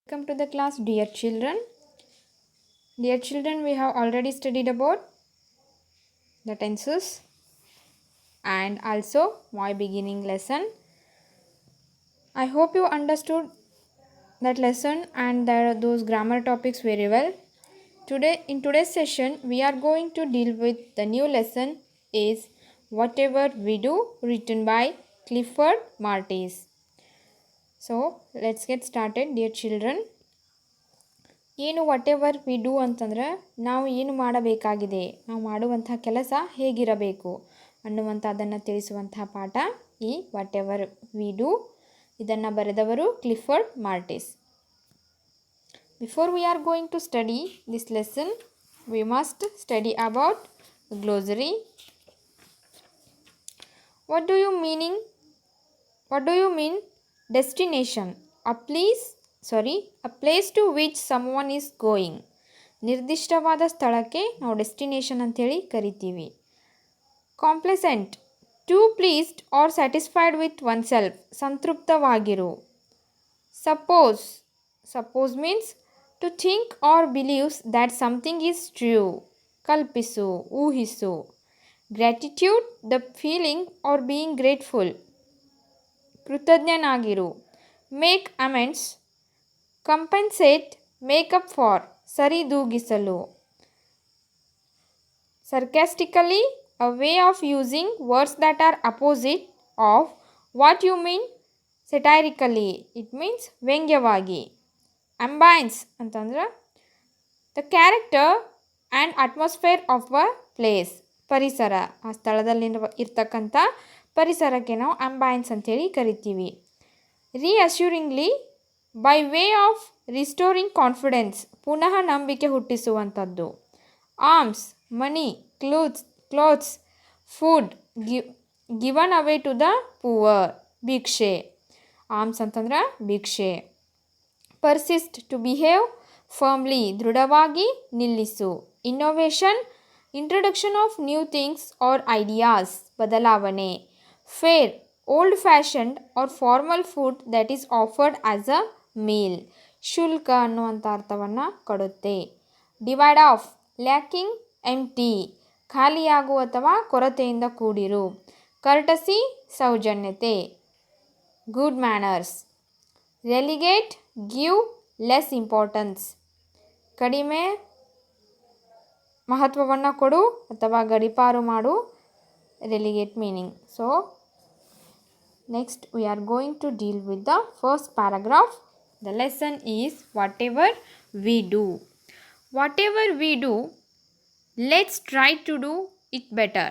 Welcome to the class, dear children. Dear children, we have already studied about the tenses and also my beginning lesson. I hope you understood that lesson and those grammar topics very well. In today's session, we are going to deal with the new lesson is Whatever We Do, written by Clifford Martis. So let's get started, dear children. ಏನು what ever we do ಅಂತಂದರೆ ನಾವು ಏನು ಮಾಡಬೇಕಾಗಿದೆ, ನಾವು ಮಾಡುವಂಥ ಕೆಲಸ ಹೇಗಿರಬೇಕು ಅನ್ನುವಂಥದ್ದನ್ನು ತಿಳಿಸುವಂತಹ ಪಾಠ ಈ ವಾಟ್ ಎವರ್ ವಿ ಡೂ. ಇದನ್ನು ಬರೆದವರು Clifford Martis. Before we are going to study this lesson, we must study about glossary. What do you mean destination? A place to which someone is going. ನಿರ್ದಿಷ್ಟವಾದ ಸ್ಥಳಕ್ಕೆ ನಾವು destination ಅಂಥೇಳಿ ಕರಿತೀವಿ. Complacent, to pleased or satisfied with oneself, ಸಂತೃಪ್ತವಾಗಿರು. Suppose means to think or believes that something is true, ಕಲ್ಪಿಸು, ಊಹಿಸು. Gratitude, the feeling or being grateful, ಕೃತಜ್ಞನಾಗಿರು. Make amends, compensate, make up for, ಸರಿದೂಗಿಸಲು. Sarcastically, a way of using words that are opposite of what you mean. Satirically, it means ವ್ಯಂಗ್ಯವಾಗಿ. Ambience ಅಂತಂದ್ರೆ the character and atmosphere of a place, ಪರಿಸರ, ಆ ಸ್ಥಳದಲ್ಲಿ ಇರ್ತಕ್ಕಂಥ ಪರಿಸರಕ್ಕೆ ನಾವು ಅಂಬೈನ್ಸ್ ಅಂತೇಳಿ ಕರಿತೀವಿ. Reassuringly, by way of restoring confidence, ಪುನಃ ನಂಬಿಕೆ ಹುಟ್ಟಿಸುವಂಥದ್ದು. Alms, money, clothes, food, given away to the poor, ಭಿಕ್ಷೆ. ಆರ್ಮ್ಸ್ ಅಂತಂದ್ರೆ ಭಿಕ್ಷೆ. ಪರ್ಸಿಸ್ಟ್, ಟು ಬಿಹೇವ್ ಫರ್ಮ್ಲಿ, ದೃಢವಾಗಿ ನಿಲ್ಲಿಸು. Innovation, introduction of new things R ideas, ಬದಲಾವಣೆ. Fare, old fashioned or formal food that is offered as a meal, ಶುಲ್ಕ ಅನ್ನುವಂಥ ಅರ್ಥವನ್ನು ಕೊಡುತ್ತೆ. ಡಿವೈಡ್ ಆಫ್, ಲ್ಯಾಕಿಂಗ್, ಎಂಟಿ, ಖಾಲಿಯಾಗು ಅಥವಾ ಕೊರತೆಯಿಂದ ಕೂಡಿರು. ಕರ್ಟಸಿ, ಸೌಜನ್ಯತೆ. Good manners. Relegate, give less importance, ಕಡಿಮೆ ಮಹತ್ವವನ್ನು ಕೊಡು ಅಥವಾ ಗಡಿಪಾರು ಮಾಡು. Relegate meaning. So next we are going to deal with the first paragraph. The lesson is whatever we do. Whatever we do, let's try to do it better.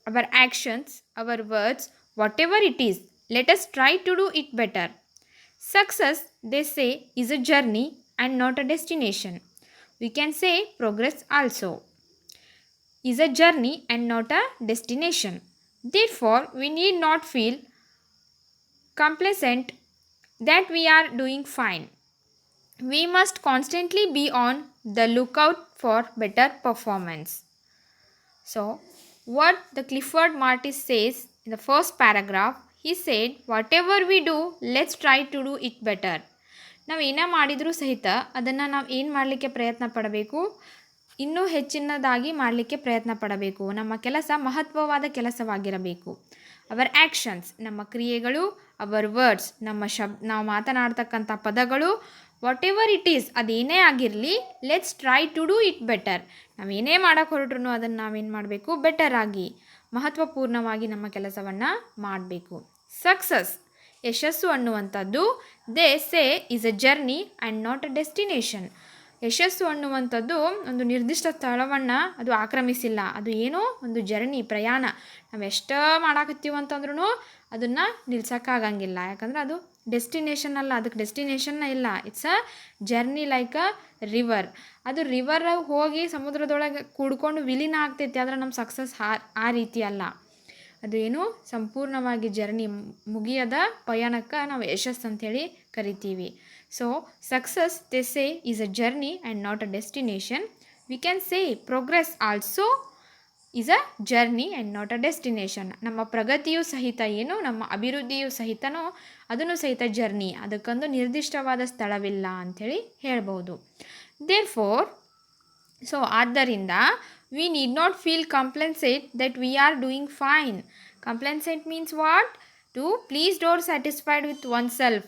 Our actions, our words, whatever it is, let us try to do it better. Success, they say, is a journey and not a destination. We can say progress also is a journey and not a destination. Therefore, we need not feel complacent that we are doing fine. We must constantly be on the lookout for better performance. So, what the Clifford Martis says in the first paragraph, he said, whatever we do, let's try to do it better. ನಾವು ಏನೇ ಮಾಡಿದರೂ ಸಹಿತ ಅದನ್ನು ನಾವು ಏನು ಮಾಡಲಿಕ್ಕೆ ಪ್ರಯತ್ನ ಪಡಬೇಕು, ಇನ್ನೂ ಹೆಚ್ಚಿನದಾಗಿ ಮಾಡಲಿಕ್ಕೆ ಪ್ರಯತ್ನ ಪಡಬೇಕು. ನಮ್ಮ ಕೆಲಸ ಮಹತ್ವವಾದ ಕೆಲಸವಾಗಿರಬೇಕು. ಅವರ್ ಆ್ಯಕ್ಷನ್ಸ್, ನಮ್ಮ ಕ್ರಿಯೆಗಳು. ಅವರ್ ವರ್ಡ್ಸ್, ನಾವು ಮಾತನಾಡ್ತಕ್ಕಂಥ ಪದಗಳು. ವಾಟ್ ಎವರ್ ಇಟ್ ಈಸ್, ಅದೇನೇ ಆಗಿರಲಿ, let's try to do it better. ನಾವೇನೇ ಮಾಡೋಕ್ಕೆ ಹೊರಟ್ರು ಅದನ್ನು ನಾವೇನು ಮಾಡಬೇಕು, ಬೆಟರ್ ಆಗಿ, ಮಹತ್ವಪೂರ್ಣವಾಗಿ ನಮ್ಮ ಕೆಲಸವನ್ನು ಮಾಡಬೇಕು. ಸಕ್ಸಸ್, ಯಶಸ್ಸು ಅನ್ನುವಂಥದ್ದು, they say is a journey and not a destination. ಯಶಸ್ಸು ಅನ್ನುವಂಥದ್ದು ಒಂದು ನಿರ್ದಿಷ್ಟ ಸ್ಥಳವನ್ನು ಅದು ಆಕ್ರಮಿಸಿಲ್ಲ. ಅದು ಏನೋ ಒಂದು ಜರ್ನಿ, ಪ್ರಯಾಣ. ನಾವು ಎಷ್ಟು ಮಾಡಾಕತ್ತೀವಂತಂದ್ರೂ ಅದನ್ನು ನಿಲ್ಸೋಕ್ಕಾಗಂಗಿಲ್ಲ. ಯಾಕಂದ್ರೆ ಅದು ಡೆಸ್ಟಿನೇಷನ್ ಅಲ್ಲ, ಅದಕ್ಕೆ ಡೆಸ್ಟಿನೇಷನ್ನ ಇಲ್ಲ. It's a journey like a river. ಅದು ರಿವರ್ ಹೋಗಿ ಸಮುದ್ರದೊಳಗೆ ಕೂಡ್ಕೊಂಡು ವಿಲೀನ ಆಗ್ತೈತಿ, ಆದರೆ ನಮ್ಮ ಸಕ್ಸಸ್ ಆ ರೀತಿ ಅಲ್ಲ. ಅದು ಏನು ಸಂಪೂರ್ಣವಾಗಿ ಜರ್ನಿ, ಮುಗಿಯದ ಪಯಣಕ್ಕೆ ನಾವು ಯಶಸ್ಸು ಅಂಥೇಳಿ ಕರಿತೀವಿ. So success, they say, is a journey and not a destination. We can say progress also is a journey and not a destination. ನಮ್ಮ ಪ್ರಗತಿಯೂ ಸಹಿತ ಏನು, ನಮ್ಮ ಅಭಿವೃದ್ಧಿಯೂ ಸಹಿತನೂ ಅದನ್ನು ಸಹಿತ ಜರ್ನಿ, ಅದಕ್ಕೊಂದು ನಿರ್ದಿಷ್ಟವಾದ ಸ್ಥಳವಿಲ್ಲ ಅಂಥೇಳಿ ಹೇಳ್ಬೋದು. ದೇರ್ ಫೋರ್, ಸೊ ಆದ್ದರಿಂದ we need not feel complacent that we are doing fine. Complacent means what? To please or satisfied with oneself.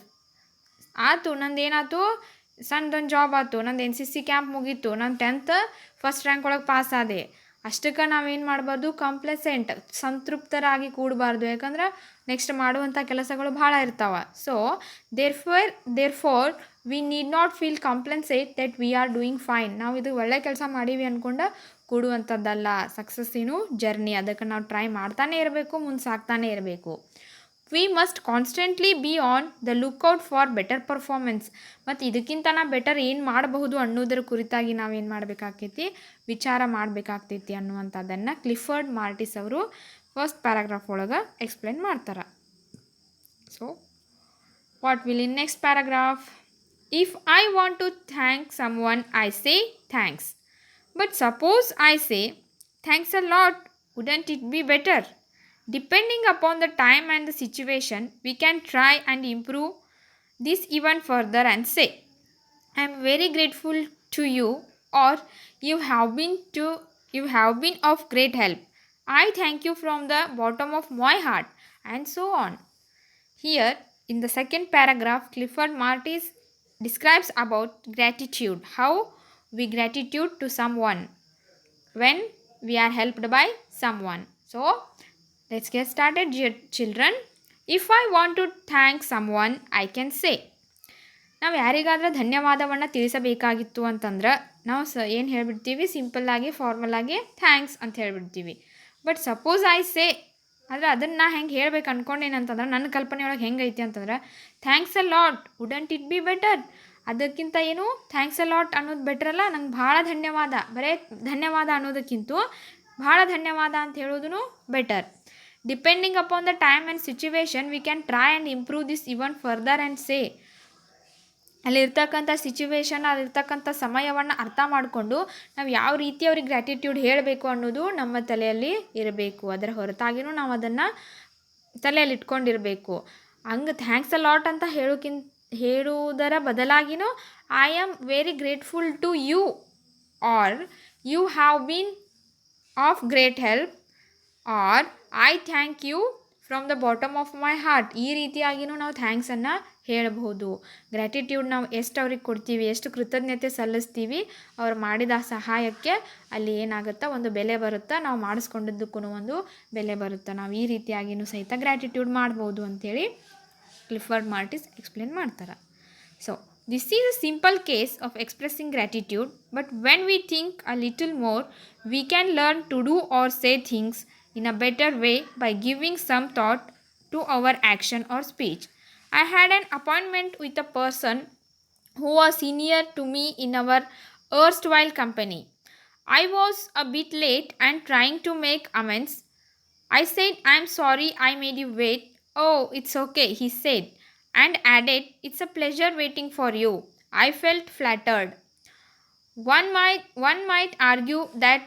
ಆಯ್ತು, ನಂದೇನಾಯ್ತು, ಸಣ್ಣದೊಂದು ಜಾಬ್ ಆಯ್ತು, ನಂದು NCC ಕ್ಯಾಂಪ್ ಮುಗೀತು, ನಾನು 10th ಫಸ್ಟ್ ರ್ಯಾಂಕ್ ಒಳಗೆ ಪಾಸ್ ಆದೆ, ಅಷ್ಟಕ್ಕೆ ನಾವೇನು ಮಾಡಬಾರ್ದು, ಕಂಪ್ಲೆಸೆಂಟ್ ಸಂತೃಪ್ತರಾಗಿ ಕೂಡಬಾರ್ದು. ಯಾಕಂದ್ರೆ ನೆಕ್ಸ್ಟ್ ಮಾಡುವಂಥ ಕೆಲಸಗಳು ಭಾಳ ಇರ್ತಾವೆ. So therefore we need not feel complacent that we are doing fine. ನಾವು ಇದು ಒಳ್ಳೆ ಕೆಲಸ ಮಾಡೀವಿ ಅಂದ್ಕೊಂಡು ಕೂಡುವಂಥದ್ದಲ್ಲ. ಸಕ್ಸಸ್ಸಿನೂ ಜರ್ನಿ, ಅದಕ್ಕೆ ನಾವು ಟ್ರೈ ಮಾಡ್ತಾನೆ ಇರಬೇಕು, ಮುಂದೆ ಸಾಕ್ತಾನೆ ಇರಬೇಕು. We must constantly B on the lookout for better performance. ಮತ್ತು ಇದಕ್ಕಿಂತ ಬೆಟರ್ ಏನು ಮಾಡಬಹುದು ಅನ್ನೋದ್ರ ಕುರಿತಾಗಿ ನಾವೇನು ಮಾಡಬೇಕಾಗ್ತೈತಿ, ವಿಚಾರ ಮಾಡಬೇಕಾಗ್ತೈತಿ ಅನ್ನುವಂಥದ್ದನ್ನು ಕ್ಲಿಫರ್ಡ್ ಮಾರ್ಟಿಸ್ ಅವರು ಫಸ್ಟ್ ಪ್ಯಾರಾಗ್ರಾಫ್ ಒಳಗೆ ಎಕ್ಸ್ಪ್ಲೇನ್ ಮಾಡ್ತಾರೆ. So what will in next paragraph? If I want to thank someone, I say thanks. But suppose I say thanks a lot, wouldn't it be better? Depending upon the time and the situation, we can try and improve this even further and say, I am very grateful to you, or you have been of great help. I thank you from the bottom of my heart, and so on. Here, in the second paragraph, Clifford Martis describes about gratitude, how we gratitude to someone when we are helped by someone. So, let's get started, children. If I want to thank someone, I can say. ನಾವು ಯಾರಿಗಾದ್ರೆ ಧನ್ಯವಾದವನ್ನು ತಿಳಿಸಬೇಕಾಗಿತ್ತು ಅಂತಂದ್ರೆ ನಾವು ಏನು ಹೇಳಿಬಿಡ್ತೀವಿ, ಸಿಂಪಲ್ಲಾಗಿ ಫಾರ್ಮಲಾಗಿ thanks ಅಂತ ಹೇಳಿಬಿಡ್ತೀವಿ. But suppose I ಸೇ, ಆದರೆ ಅದನ್ನು ನಾ ಹೆಂಗೆ ಹೇಳ್ಬೇಕು ಅಂದ್ಕೊಂಡೇನಂತಂದ್ರೆ, ನನ್ನ ಕಲ್ಪನೆಯೊಳಗೆ ಹೆಂಗೈತಿ ಅಂತಂದ್ರೆ, thanks a lot, wouldn't it be better? ಅದಕ್ಕಿಂತ ಏನು ಥ್ಯಾಂಕ್ಸ್ ಅ ಲಾಟ್ ಅನ್ನೋದು ಬೆಟ್ರಲ್ಲ, ನಂಗೆ ಭಾಳ ಧನ್ಯವಾದ, ಬರೇ ಧನ್ಯವಾದ ಅನ್ನೋದಕ್ಕಿಂತ ಭಾಳ ಧನ್ಯವಾದ ಅಂತ ಹೇಳೋದು better. Depending upon the time and situation, we can try and improve this even further and say. ಅಲ್ಲಿರ್ತಕ್ಕಂಥ ಸಿಚುವೇಶನ್, ಅಲ್ಲಿರ್ತಕ್ಕಂಥ ಸಮಯವನ್ನು ಅರ್ಥ ಮಾಡಿಕೊಂಡು ನಾವು ಯಾವ ರೀತಿ ಅವ್ರಿಗೆ ಗ್ರ್ಯಾಟಿಟ್ಯೂಡ್ ಹೇಳಬೇಕು ಅನ್ನೋದು ನಮ್ಮ ತಲೆಯಲ್ಲಿ ಇರಬೇಕು. ಅದರ ಹೊರತಾಗಿಯೂ ನಾವು ಅದನ್ನು ತಲೆಯಲ್ಲಿ ಇಟ್ಕೊಂಡಿರಬೇಕು. ಹಂಗೆ ಥ್ಯಾಂಕ್ಸ್ ಅ ಲಾಟ್ ಅಂತ ಹೇಳುವುದರ ಬದಲಾಗಿನೂ I am very grateful to you, or you have been of great help, or I thank you from the bottom of my heart. ಈ ರೀತಿಯಾಗಿಯೂ ನಾವು ಥ್ಯಾಂಕ್ಸನ್ನು ಹೇಳಬಹುದು. ಗ್ರ್ಯಾಟಿಟ್ಯೂಡ್ ನಾವು ಎಷ್ಟು ಅವ್ರಿಗೆ ಕೊಡ್ತೀವಿ, ಎಷ್ಟು ಕೃತಜ್ಞತೆ ಸಲ್ಲಿಸ್ತೀವಿ, ಅವ್ರು ಮಾಡಿದ ಸಹಾಯಕ್ಕೆ ಅಲ್ಲಿ ಏನಾಗುತ್ತೆ, ಒಂದು ಬೆಲೆ ಬರುತ್ತೆ, ನಾವು ಮಾಡಿಸ್ಕೊಂಡಿದ್ದಕ್ಕೂ ಒಂದು ಬೆಲೆ ಬರುತ್ತೆ. ನಾವು ಈ ರೀತಿಯಾಗಿಯೂ ಸಹಿತ ಗ್ರ್ಯಾಟಿಟ್ಯೂಡ್ ಮಾಡ್ಬೋದು ಅಂಥೇಳಿ ಕ್ಲಿಫರ್ಡ್ ಮಾರ್ಟಿಸ್ ಎಕ್ಸ್ಪ್ಲೇನ್ ಮಾಡ್ತಾರೆ. So this is a simple case of expressing gratitude, but when we think a little more, we can learn to do or say things in a better way by giving some thought to our action or speech. I had an appointment with a person who was senior to me in our erstwhile company. I was a bit late and trying to make amends. I said, I'm sorry I made you wait. Oh, it's okay, he said, and added, it's a pleasure waiting for you. I felt flattered. One might argue that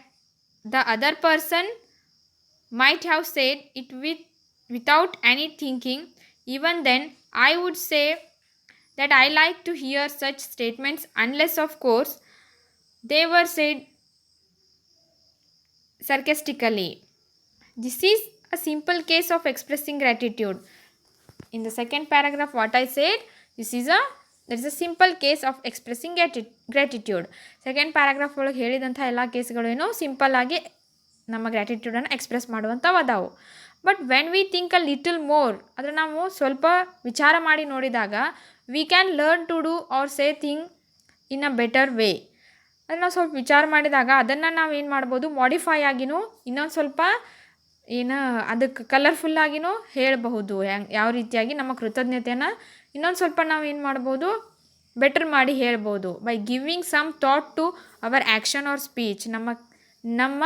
the other person might have said it without any thinking. Even then, I would say that I like to hear such statements, unless of course they were said sarcastically. This is a simple case of expressing gratitude. In the second paragraph, what I said, there is a simple case of expressing gratitude. Second paragraph ಒಳಗೆ ಹೇಳಿದಂಥ ಎಲ್ಲ ಕೇಸ್ಗಳೇನೋ simple ಆಗಿ ನಮ್ಮ ಗ್ರ್ಯಾಟಿಟ್ಯೂಡನ್ನು express ಮಾಡುವಂಥವು ಅದಾವು. But when we think a little more, ಆದರೆ ನಾವು ಸ್ವಲ್ಪ ವಿಚಾರ ಮಾಡಿ ನೋಡಿದಾಗ, we can learn to do or say thing in a better way. ಅಂದರೆ ನಾವು ಸ್ವಲ್ಪ ವಿಚಾರ ಮಾಡಿದಾಗ ಅದನ್ನು ನಾವು ಏನು ಮಾಡ್ಬೋದು, ಮಾಡಿಫೈ ಆಗಿನೂ ಇನ್ನೊಂದು ಸ್ವಲ್ಪ ಅದಕ್ಕೆ ಕಲರ್ಫುಲ್ಲಾಗಿನೂ ಹೇಳಬಹುದು. ಯಾವ ರೀತಿಯಾಗಿ ನಮ್ಮ ಕೃತಜ್ಞತೆಯನ್ನು ಇನ್ನೊಂದು ಸ್ವಲ್ಪ ನಾವು ಏನು ಮಾಡ್ಬೋದು, ಬೆಟರ್ ಮಾಡಿ ಹೇಳ್ಬೋದು. By giving some thought to our action or speech. ನಮ್ಮ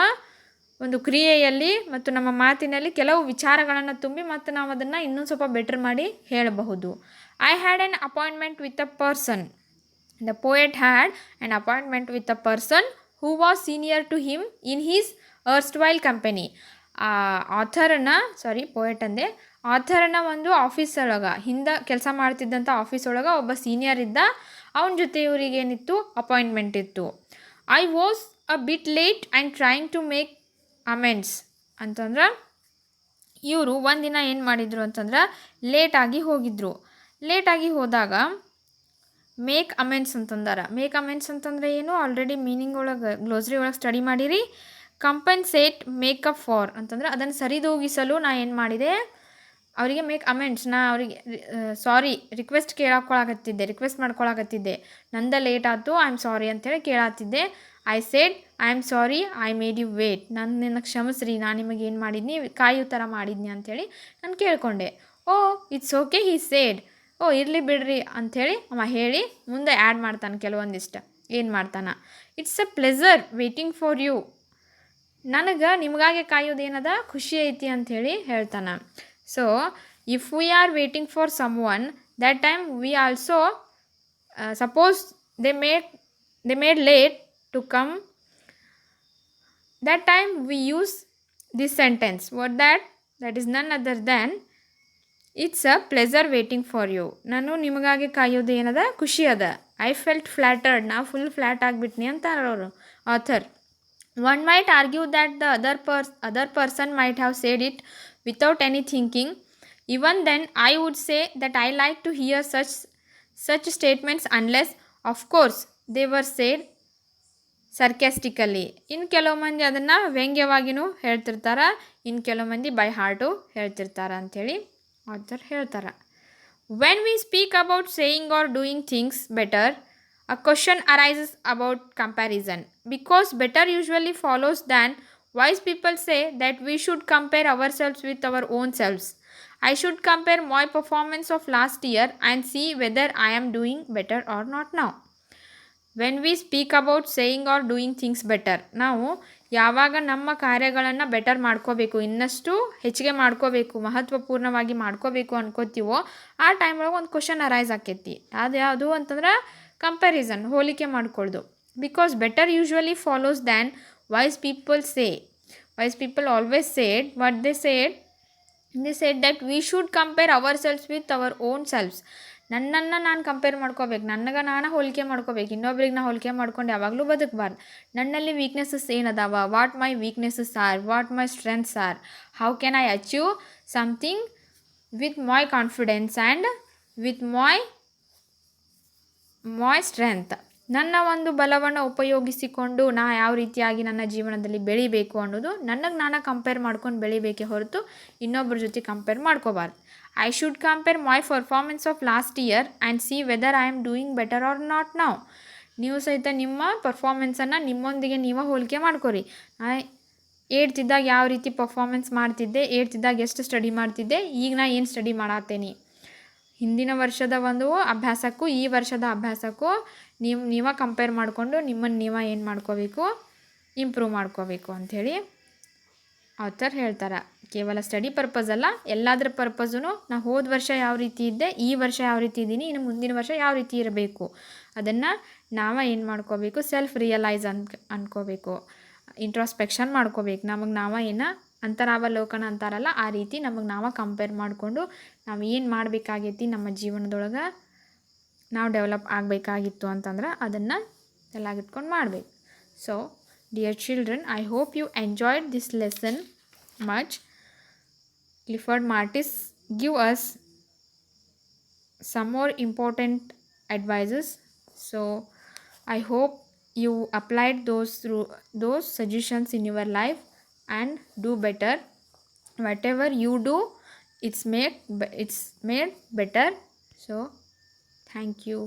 ಒಂದು ಕ್ರಿಯೆಯಲ್ಲಿ ಮತ್ತು ನಮ್ಮ ಮಾತಿನಲ್ಲಿ ಕೆಲವು ವಿಚಾರಗಳನ್ನು ತುಂಬಿ ಮತ್ತು ನಾವು ಅದನ್ನು ಇನ್ನೊಂದು ಸ್ವಲ್ಪ ಬೆಟರ್ ಮಾಡಿ ಹೇಳಬಹುದು. I had an appointment with a person. The poet had an appointment with a person who was senior to him in his erstwhile company. Poet ಅಂದೆ. ಆಥರನ್ನ ಒಂದು ಆಫೀಸ್ ಒಳಗೆ ಹಿಂದೆ ಕೆಲಸ ಮಾಡ್ತಿದ್ದಂಥ ಆಫೀಸ್ ಒಳಗೆ ಒಬ್ಬ ಸೀನಿಯರ್ ಇದ್ದ. ಅವನ ಜೊತೆ ಇವ್ರಿಗೇನಿತ್ತು, ಅಪಾಯಿಂಟ್ಮೆಂಟ್ ಇತ್ತು. I was a bit late and trying to make amends ಅಂತಂದ್ರೆ ಇವರು ಒಂದಿನ ಏನು ಮಾಡಿದರು ಅಂತಂದ್ರೆ ಲೇಟಾಗಿ ಹೋಗಿದ್ರು. ಲೇಟಾಗಿ ಹೋದಾಗ ಮೇಕ್ ಅಮೆಂಡ್ಸ್ ಅಂತಂದಾರ. ಮೇಕ್ ಅಮೆಂಡ್ಸ್ ಅಂತಂದರೆ ಏನು, ಆಲ್ರೆಡಿ ಮೀನಿಂಗ್ ಒಳಗೆ ಗ್ಲೋಸ್ರಿ ಒಳಗೆ ಸ್ಟಡಿ ಮಾಡಿರಿ. ಕಂಪನ್ಸೇಟ್ ಮೇಕಪ್ ಫಾರ್ ಅಂತಂದ್ರೆ ಅದನ್ನು ಸರಿದೂಗಿಸಲು ನಾ ಏನು ಮಾಡಿದೆ, ಅವರಿಗೆ ಮೇಕ್ ಅಮೆಂಡ್ಸ್, ನಾ ಅವರಿಗೆ ರಿಕ್ವೆಸ್ಟ್ ಮಾಡ್ಕೊಳಕತ್ತಿದ್ದೆ. ನಂದ ಲೇಟ್ ಆಯಿತು, ಐ ಆಮ್ ಸಾರಿ ಅಂತೇಳಿ ಕೇಳತ್ತಿದ್ದೆ. I said I am sorry I made you wait. ನಿನ್ನ ಕ್ಷಮಿಸ್ರಿ, ನಾನು ನಿಮಗೆ ಏನು ಮಾಡಿದ್ನಿ, ಕಾಯು ಥರ ಮಾಡಿದ್ನಿ ಅಂಥೇಳಿ ನಾನು ಕೇಳಿಕೊಂಡೆ. Oh it's okay he said. ಓ ಇರಲಿ ಬಿಡ್ರಿ ಅಂಥೇಳಿ ಅವ ಹೇಳಿ ಮುಂದೆ ಆ್ಯಡ್ ಮಾಡ್ತಾನೆ ಕೆಲವೊಂದಿಷ್ಟು. ಏನು ಮಾಡ್ತಾನೆ, it's a pleasure waiting for you. ನನಗೆ ನಿಮಗಾಗೆ ಕಾಯೋದೇನದ ಖುಷಿ ಐತಿ ಅಂಥೇಳಿ ಹೇಳ್ತಾನೆ. So if we are waiting for someone, that time we also suppose they made late to come, that time we use this sentence. What that is none other than it's a pleasure waiting for you. ನಾನು ನಿಮಗಾಗಿ ಕಾಯೋದು ಏನದ, ಖುಷಿ ಅದ. I felt ಫ್ಲ್ಯಾಟರ್ಡ್, ನಾ full flat ಆಗಿಬಿಟ್ನಿ ಅಂತಾರೆ ಅವರು author. One might argue that the other person might have said it without any thinking. Even then I would say that I like to hear such statements unless of course they were said ಸರ್ಕ್ಯಾಸ್ಟಿಕಲಿ. ಇನ್ನು ಕೆಲವು ಮಂದಿ ಅದನ್ನು ವ್ಯಂಗ್ಯವಾಗಿಯೂ ಹೇಳ್ತಿರ್ತಾರೆ, ಇನ್ನು ಕೆಲವು ಮಂದಿ by heart ಹೇಳ್ತಿರ್ತಾರೆ ಅಂಥೇಳಿ ಆಥರ್ ಹೇಳ್ತಾರೆ. When we speak about saying are doing things better, a question arises about comparison. Because better usually follows than, wise people say that we should compare ourselves with our own selves. I should compare my performance of last year and see whether I am doing better or not now. When we speak about saying are doing things better, ನಾವು ಯಾವಾಗ ನಮ್ಮ ಕಾರ್ಯಗಳನ್ನು better ಮಾಡ್ಕೋಬೇಕು, ಇನ್ನಷ್ಟು ಹೆಚ್ಚಿಗೆ ಮಾಡ್ಕೋಬೇಕು, ಮಹತ್ವಪೂರ್ಣವಾಗಿ ಮಾಡ್ಕೋಬೇಕು ಅನ್ಕೋತೀವೋ ಆ ಟೈಮ್ ಒಳಗೆ ಒಂದು ಕ್ವಶನ್ ಅರೈಸ್ ಆಕೈತಿ. ಅದು ಯಾವುದು ಅಂತಂದ್ರೆ ಕಂಪ್ಯಾರಿಸನ್, ಹೋಲಿಕೆ ಮಾಡ್ಕೊಳ್ಳೋದು. Because better usually follows than wise people say. Wise people always said what they said that we should compare our selfs with our own selfs. ನನ್ನನ್ನು ನಾನು ಕಂಪೇರ್ ಮಾಡ್ಕೋಬೇಕು, ನನಗೆ ನಾನು ಹೋಲಿಕೆ ಮಾಡ್ಕೋಬೇಕು, ಇನ್ನೊಬ್ರಿಗೆ ನಾನು ಹೋಲಿಕೆ ಮಾಡ್ಕೊಂಡು ಯಾವಾಗಲೂ ಬದುಕಬಾರ್ದು. ನನ್ನಲ್ಲಿ ವೀಕ್ನೆಸ್ಸಸ್ ಏನದಾವ, what my weaknesses are, what my strengths are, how can I achieve something with my confidence and with my strength. ನನ್ನ ಒಂದು ಬಲವನ್ನು ಉಪಯೋಗಿಸಿಕೊಂಡು ನಾ ಯಾವ ರೀತಿಯಾಗಿ ನನ್ನ ಜೀವನದಲ್ಲಿ ಬೆಳಿಬೇಕು ಅನ್ನೋದು ನನಗೆ ನಾನು ಕಂಪೇರ್ ಮಾಡ್ಕೊಂಡು ಬೆಳಿಬೇಕೇ ಹೊರತು ಇನ್ನೊಬ್ಬರ ಜೊತೆ ಕಂಪೇರ್ ಮಾಡ್ಕೋಬಾರ್ದು. I should compare my performance of last year and see whether I am doing better or not now. ನೀವು ಸಹಿತ ನಿಮ್ಮ ಪರ್ಫಾರ್ಮೆನ್ಸನ್ನು ನಿಮ್ಮೊಂದಿಗೆ ನೀವು ಹೋಲಿಕೆ ಮಾಡ್ಕೊರಿ. ಏಡ್ತಿದ್ದಾಗ ಯಾವ ರೀತಿ ಪರ್ಫಾರ್ಮೆನ್ಸ್ ಮಾಡ್ತಿದ್ದೆ, ಏಡ್ತಿದ್ದಾಗ ಎಷ್ಟು ಸ್ಟಡಿ ಮಾಡ್ತಿದ್ದೆ, ಈಗ ನಾ ಏನು ಸ್ಟಡಿ ಮಾಡತ್ತೇನೆ, ಹಿಂದಿನ ವರ್ಷದ ಒಂದು ಅಭ್ಯಾಸಕ್ಕೂ ಈ ವರ್ಷದ ಅಭ್ಯಾಸಕ್ಕೂ ನೀವು ಕಂಪೇರ್ ಮಾಡಿಕೊಂಡು ನಿಮ್ಮನ್ನು ನೀವು ಏನು ಮಾಡ್ಕೋಬೇಕು, ಇಂಪ್ರೂವ್ ಮಾಡ್ಕೋಬೇಕು ಅಂಥೇಳಿ ಆಥರ್ ಹೇಳ್ತಾರೆ. ಕೇವಲ ಸ್ಟಡಿ ಪರ್ಪಸ್ ಅಲ್ಲ, ಎಲ್ಲದರ ಪರ್ಪಸ್ಸೂ ನಾ ಹೋದ ವರ್ಷ ಯಾವ ರೀತಿ ಇದ್ದೆ, ಈ ವರ್ಷ ಯಾವ ರೀತಿ ಇದ್ದೀನಿ, ಇನ್ನು ಮುಂದಿನ ವರ್ಷ ಯಾವ ರೀತಿ ಇರಬೇಕು, ಅದನ್ನು ನಾವು ಏನು ಮಾಡ್ಕೋಬೇಕು, ಸೆಲ್ಫ್ ರಿಯಲೈಸ್ ಅನ್ಕೋಬೇಕು, ಇಂಟ್ರಾಸ್ಪೆಕ್ಷನ್ ಮಾಡ್ಕೋಬೇಕು. ನಮಗೆ ನಾವು ಏನು ಅಂತರಾವಲೋಕನ ಅಂತಾರಲ್ಲ, ಆ ರೀತಿ ನಮಗೆ ನಾವು ಕಂಪೇರ್ ಮಾಡಿಕೊಂಡು ನಾವು ಏನು ಮಾಡಬೇಕಾಗೈತಿ ನಮ್ಮ ಜೀವನದೊಳಗೆ ನಾವು ಡೆವಲಪ್ ಆಗಬೇಕಾಗಿತ್ತು ಅಂತಂದ್ರೆ ಅದನ್ನು ತಲೆಯಾಗಿಟ್ಕೊಂಡು ಮಾಡಬೇಕು. So dear children, I hope you enjoyed this lesson much. Clifford Martis give us some more important advices. So I hope you applied those suggestions in your life and do better. Whatever you do, it's made better. So thank you.